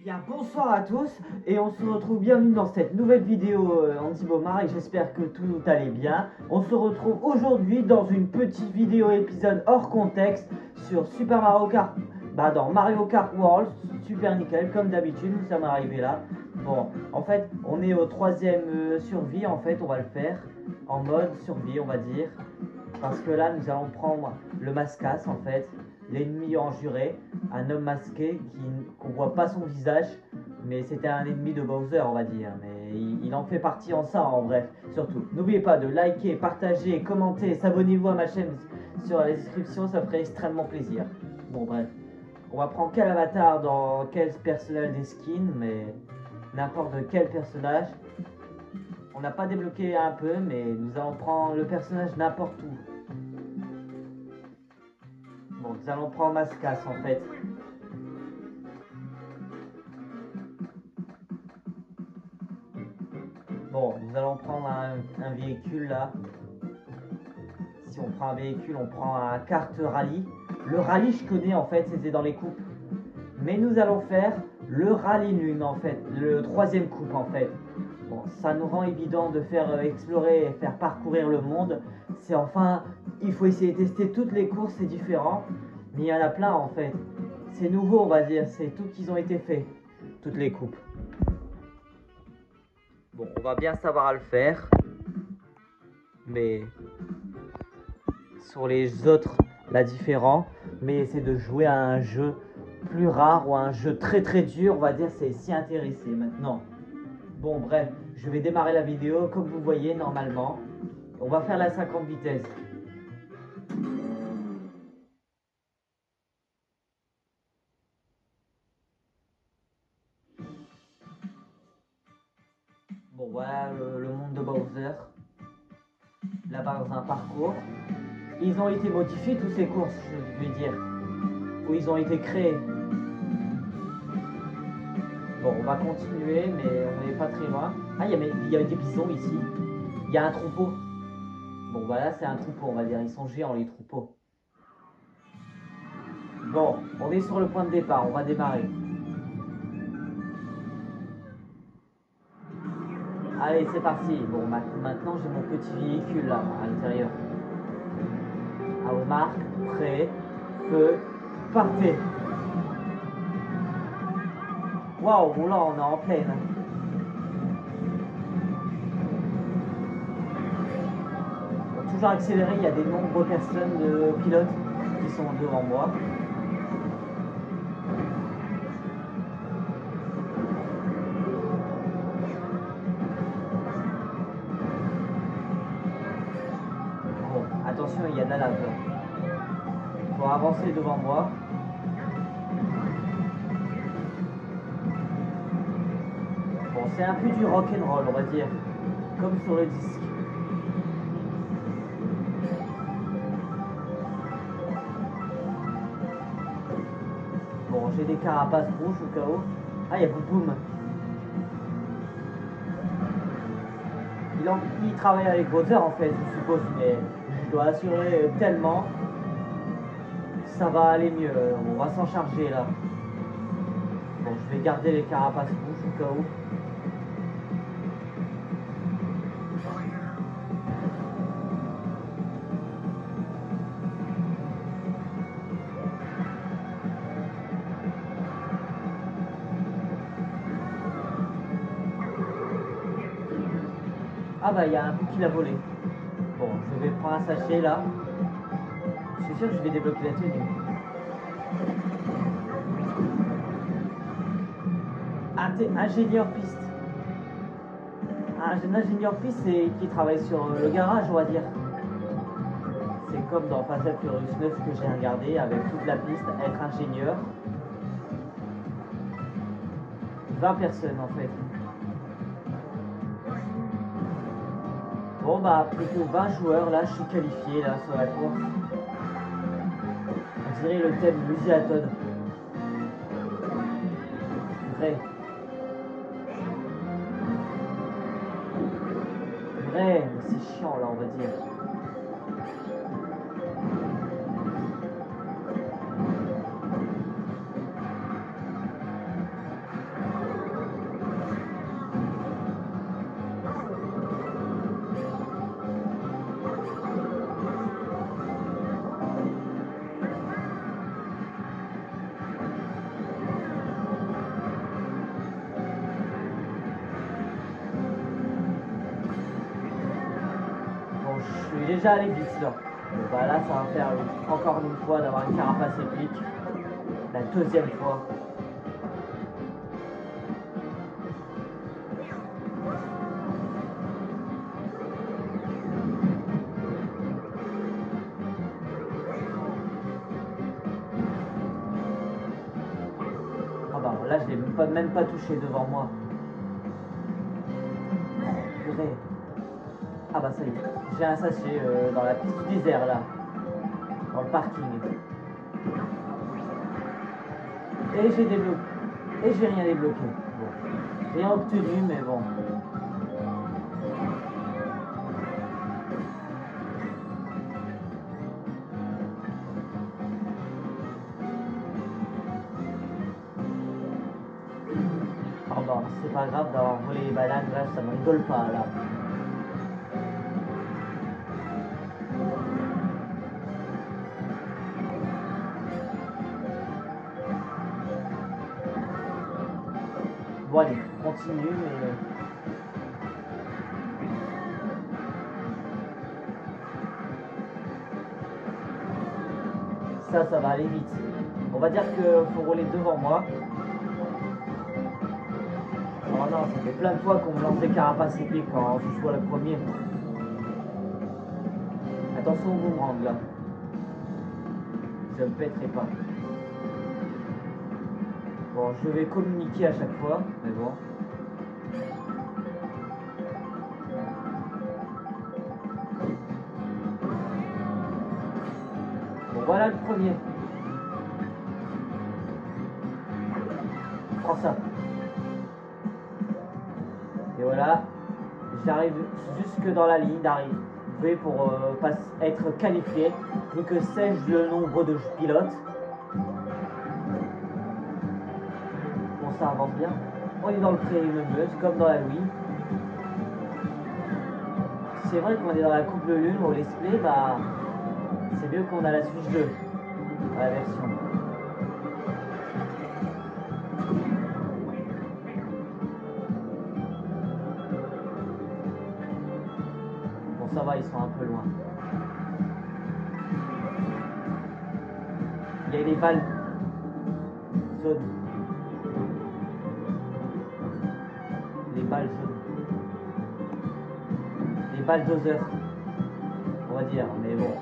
Bien, bonsoir à tous et on se retrouve bienvenue dans cette nouvelle vidéo Andy Bomar et j'espère que tout allait bien. On se retrouve aujourd'hui dans une petite vidéo épisode hors contexte sur Super Mario Kart, dans Mario Kart World, Super Nickel comme d'habitude, nous sommes arrivés là. Bon, en fait, on est au troisième survie, en fait, on va le faire en mode survie, on va dire. Parce que là, nous allons prendre le Mascas, en fait, l'ennemi en juré, un homme masqué qu'on voit pas son visage, mais c'était un ennemi de Bowser, on va dire. Mais il en fait partie en ça, en bref. Surtout, n'oubliez pas de liker, partager, commenter, s'abonnez-vous à ma chaîne sur la description, ça ferait extrêmement plaisir. Bon, bref. On va prendre quel avatar dans quel personnage des skins, mais n'importe quel personnage. On n'a pas débloqué un peu, mais nous allons prendre le personnage n'importe où. Bon, nous allons prendre Mascas en fait. Bon, nous allons prendre un véhicule là. Si on prend un véhicule, on prend un kart rallye. Le rallye, je connais en fait, c'était dans les coupes. Mais nous allons faire le rallye lune en fait, le troisième coupe en fait. Bon, ça nous rend évident de faire explorer et faire parcourir le monde. C'est enfin, il faut essayer de tester toutes les courses, c'est différent. Mais il y en a plein en fait. C'est nouveau, on va dire, c'est tout qu'ils ont été faits, toutes les coupes. Bon, on va bien savoir à le faire. Mais sur les autres, la différence. Mais c'est de jouer à un jeu plus rare ou à un jeu très très dur, on va dire, c'est s'y intéresser maintenant. Bon, bref, je vais démarrer la vidéo comme vous voyez normalement. On va faire la 50 vitesses. Bon, voilà le monde de Bowser. Là-bas dans un parcours. Ils ont été modifiés tous ces courses, je veux dire. Où ils ont été créés. Bon, on va continuer, mais on n'est pas très loin. Ah, il y a des bisons ici. Il y a un troupeau. Bon, bah là, c'est un troupeau, on va dire. Ils sont géants, les troupeaux. Bon, on est sur le point de départ. On va démarrer. Allez, c'est parti. Bon, maintenant, j'ai mon petit véhicule là, à l'intérieur. À vos marques, prêt, feu, partez. Waouh, là, on est en pleine. Bon, toujours accéléré, il y a des nombreuses personnes de pilotes qui sont devant moi. Attention, il y a de la lave. Il faut avancer devant moi. Bon, c'est un peu du rock'n'roll, on va dire. Comme sur le disque. Bon, j'ai des carapaces rouges au cas où. Ah, il y a Boum Boum. Il travaille avec Bowser en fait, je suppose, mais je dois assurer tellement. Ça va aller mieux, on va s'en charger là. Bon, je vais garder les carapaces rouges au cas où. Ah bah il y a un coup qui l'a volé. Bon, je vais prendre un sachet là. Je suis sûr que je vais débloquer la tenue. Ingénieur piste. Un ingénieur piste qui travaille sur le garage, on va dire. C'est comme dans Fast and Furious 9 que j'ai regardé avec toute la piste, être ingénieur. 20 personnes en fait. Bon bah plutôt 20 joueurs là, je suis qualifié là sur la course. On dirait le thème musée à Todd. Vrai. Vrai, mais c'est chiant là on va dire. déjà aller vite là. Bon, bah là, ça va faire encore une fois d'avoir une carapace épique. La deuxième fois. Ah bah là, je l'ai même pas touché devant moi. Purée. Ah bah ça y est, j'ai un sachet dans la piste du désert là, dans le parking. Et j'ai débloqué. Et j'ai rien débloqué. Bon. Rien obtenu, mais bon. Oh bah c'est pas grave d'avoir volé les bananes, là ça me rigole pas là. Bon allez, on continue, mais... Ça va aller vite. On va dire qu'il faut rouler devant moi. Oh non, ça fait plein de fois qu'on me lance des carapaces épiques quand je sois le premier. Attention au boomerang là. Je ne pèterai pas. Bon, je vais communiquer à chaque fois, mais bon. Bon, voilà le premier. Prends ça. Et voilà, j'arrive jusque dans la ligne d'arrivée pour être qualifié, vu que sais-je le nombre de pilotes. Bon, ça avance bien. On est dans le pré-lumineuse, comme dans la Wii. C'est vrai qu'on est dans la coupe de lune au Let's Play, bah c'est mieux qu'on a la Switch 2 à la version. Bon, ça va, ils sont un peu loin. Il y a les balles jaunes. Les balles jaunes. Les balles doseurs, on va dire, mais bon,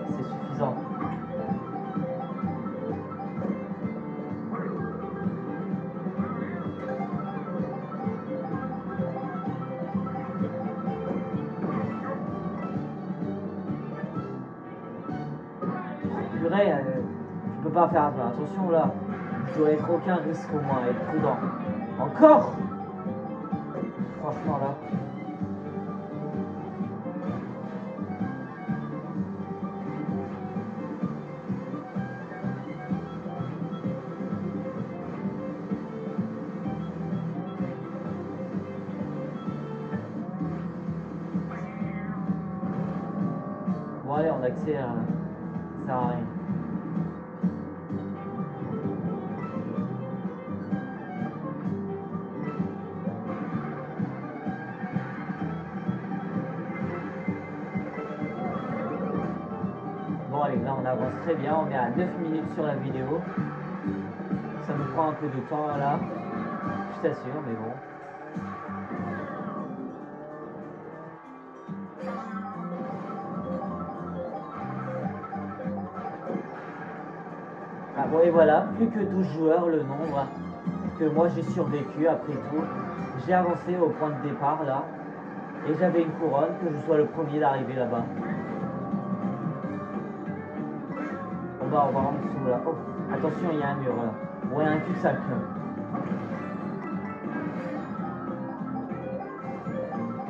c'est suffisant. Purée, je peux pas faire attention là. Je dois être aucun risque au moins, être prudent. Encore? Franchement là. Bon allez, on accélère là. Ça sert à rien. Bon allez, là on avance très bien, on est à 9 minutes sur la vidéo. Ça nous prend un peu de temps là, je t'assure, mais bon. Ah bon et voilà, plus que 12 joueurs le nombre que moi j'ai survécu après tout. J'ai avancé au point de départ là, et j'avais une couronne, que je sois le premier d'arriver là-bas. On va en dessous là. Oh, attention, il y a un mur là. Bon, il y a un cul-de-sac.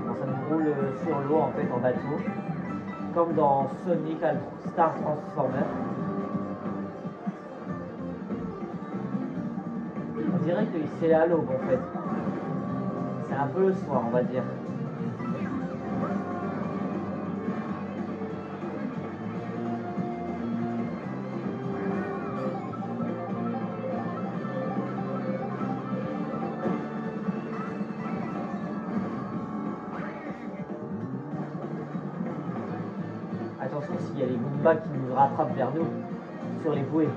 Bon, ça nous roule sur l'eau en fait en bateau. Comme dans Sonic Star Transformer. On dirait qu'il c'est à l'aube en fait. C'est un peu le soir, on va dire. attention s'il y a les Goombas qui nous rattrapent vers nous sur les bouées.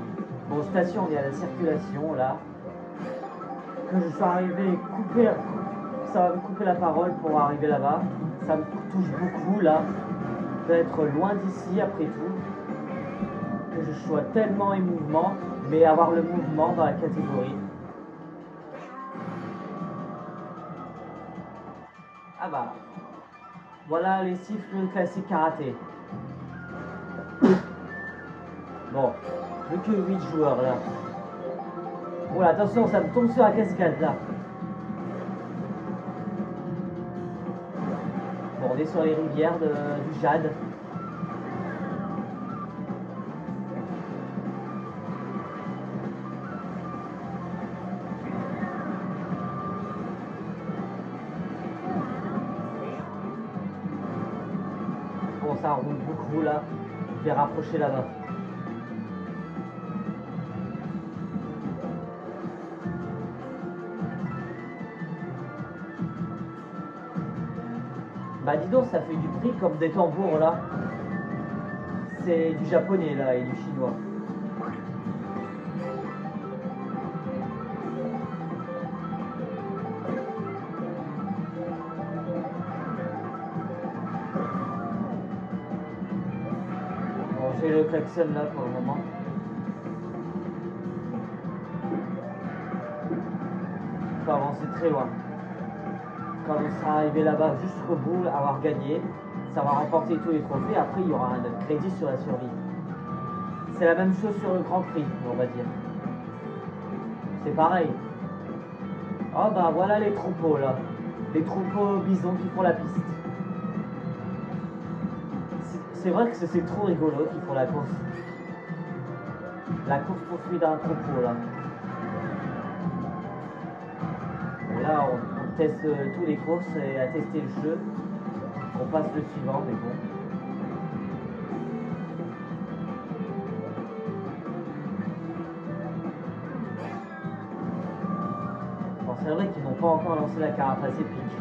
Bon, station, on est à la circulation là. Que je sois arrivé couper, ça va me couper la parole pour arriver là-bas. Ça me touche beaucoup là, d'être loin d'ici après tout. Que je sois tellement émouvant, mais avoir le mouvement dans la catégorie. Ah bah, voilà les siffles classiques karaté. Bon, plus que 8 joueurs là. Oh là, attention, ça me tombe sur la cascade là. Bon, on est sur les rivières du Jade. Bon, ça roule beaucoup là. Je vais rapprocher là-bas. Bah dis donc, ça fait du bruit comme des tambours là. C'est du japonais là et du chinois. Bon, j'ai le klaxon là pour le moment. Il faut avancer très loin. Quand on sera arrivé là-bas jusqu'au bout, avoir gagné, ça va remporter tous les trophées. Après, il y aura un crédit sur la survie. C'est la même chose sur le Grand Prix, on va dire. C'est pareil. Oh bah voilà les troupeaux là. Les troupeaux bisons qui font la piste. C'est vrai que c'est trop rigolo qu'ils font la course. La course poursuite d'un troupeau là. Bon, là on teste tous les courses et à tester le jeu. On passe le suivant mais bon. Bon, c'est vrai qu'ils n'ont pas encore lancé la carapace épique.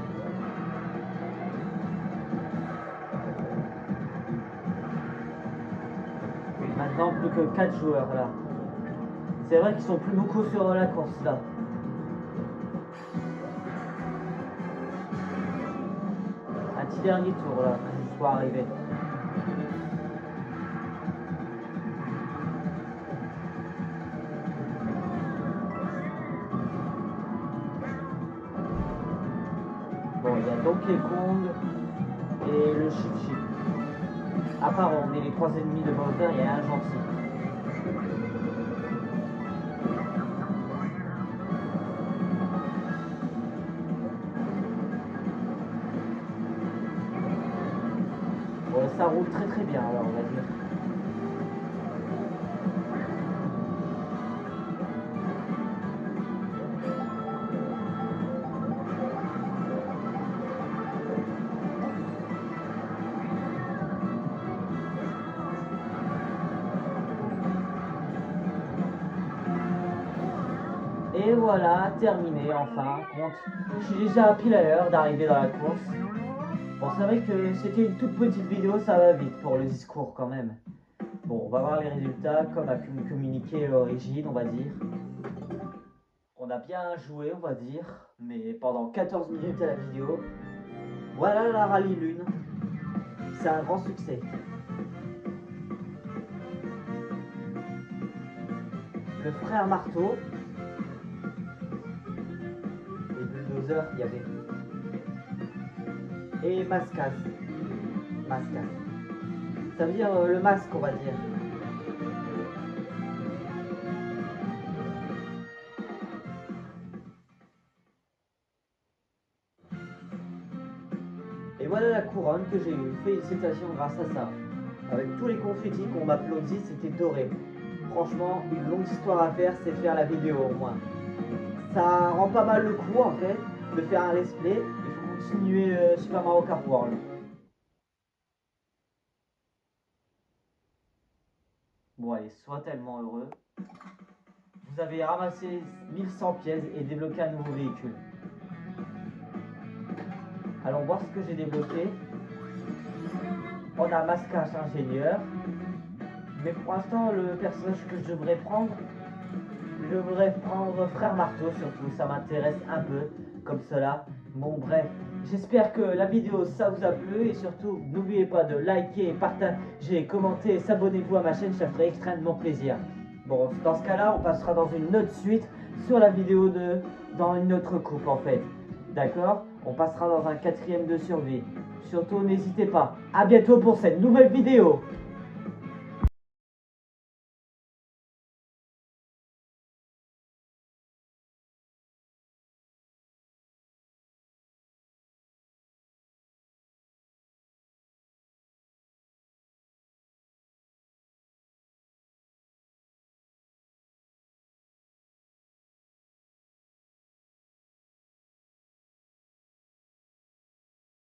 Maintenant plus que 4 joueurs là. C'est vrai qu'ils sont plus beaucoup sur la course là. Un petit dernier tour là, que je sois arrivé. Bon, il y a Donkey Kong et le Chip Chip. À part on est les 3 ennemis de Bowser, il y a un gentil. Bon, ça roule très très bien alors on va dire. Et voilà, terminé enfin. Je suis déjà à pile à l'heure d'arriver dans la course. Bon, c'est vrai que c'était une toute petite vidéo, ça va vite pour le discours quand même. Bon, on va voir les résultats comme a pu me communiquer l'origine, on va dire. On a bien joué, on va dire, mais pendant 14 minutes à la vidéo. Voilà la rallye lune. C'est un grand succès. Le frère Marteau. Les bulldozers, il y avait. Et Mascas. Mascas. Ça veut dire le masque, on va dire. Et voilà la couronne que j'ai eue. Félicitations grâce à ça. Avec tous les confettis qu'on m'applaudit, c'était doré. Franchement, une longue histoire à faire, c'est faire la vidéo au moins. Ça rend pas mal le coup en fait, de faire un let's play. Il faut continuer Super Mario Kart World. Bon allez, sois tellement heureux. Vous avez ramassé 1100 pièces et débloqué un nouveau véhicule. Allons voir ce que j'ai débloqué. on a Mascache ingénieur. Mais pour l'instant, le personnage que je devrais prendre, je voudrais prendre Frère Marteau surtout, ça m'intéresse un peu, comme cela. Bon bref, j'espère que la vidéo ça vous a plu et surtout n'oubliez pas de liker, partager, commenter, s'abonnez-vous à ma chaîne, ça ferait extrêmement plaisir. Bon, dans ce cas-là, on passera dans une autre suite sur la vidéo dans une autre coupe en fait. D'accord? On passera dans un 4ème de survie. Surtout n'hésitez pas. À bientôt pour cette nouvelle vidéo.